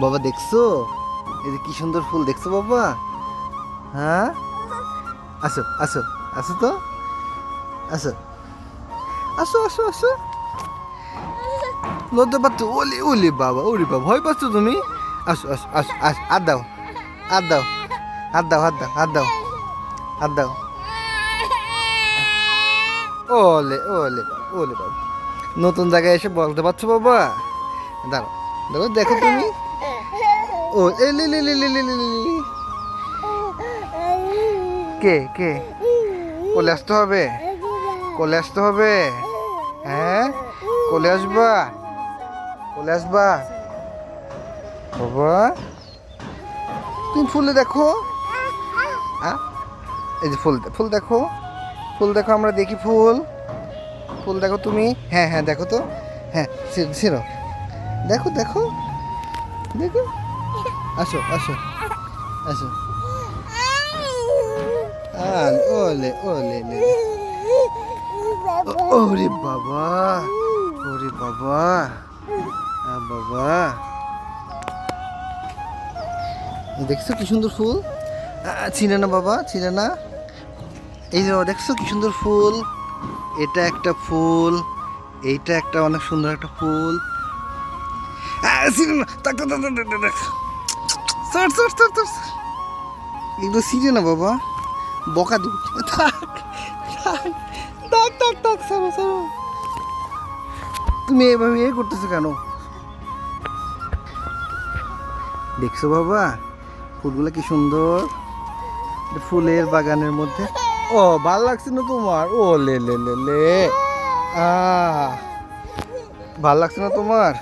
বাবা দেখছো, এই যে কি সুন্দর ফুল দেখছো বাবা? হ্যাঁ, আসো আসো আসো তো, আসো আসো আসো আসো। লজ্জা পাচ্ছ? ওলি ওলি বাবা, ওরে বাবা, ভয় পাচ্ছ তুমি? আসো আসো আসো আসো, হাত দাও, হাত দাও, হাত দাও, হাত দাও, হাত দাও, হাত দাও। ওলে ওলে বাবা, ওলে বাবা, নতুন জায়গায় এসে বলতে পারছো বাবা? দাঁড়াও দাঁড়াও, দেখো তুমি। ও এ লি লি লি লি লি লি লি। কে কে? কোলে আসতে হবে, কোলে আসতে হবে। হ্যাঁ, কোলে আসবা, কোলে আসবা বাবা। তুমি ফুলে দেখো, এই যে ফুল, ফুল দেখো, ফুল দেখো, আমরা দেখি ফুল, ফুল দেখো তুমি। হ্যাঁ হ্যাঁ দেখো তো, হ্যাঁ ছিল, দেখো দেখো দেখো। আসো আসো আসো। ওলে ওলে লে। ওরে বাবা, ওরে বাবা, বাবা, দেখছো কি সুন্দর ফুল? ছিঁড়ে না বাবা, ছিঁড়ে না। এই যে দেখছো কি সুন্দর ফুল, এটা একটা ফুল, এইটা একটা অনেক সুন্দর একটা ফুল। ছিঁড়ে না, তাক তাক তাক তাক তাক তাক। সর সর সর সর। এগুলো ছিঁড়ে না বাবা, বকা দিব। থাক থাক থাক থাক থাক, সরো সরো। তুমি এভাবে করতেছো কেন? দেখছো বাবা ফুলগুলো কি সুন্দর, ফুলের বাগানের মধ্যে। ও ভাল লাগছে না তোমার? ও লে লে লে লে, ভাল লাগছে না তোমার?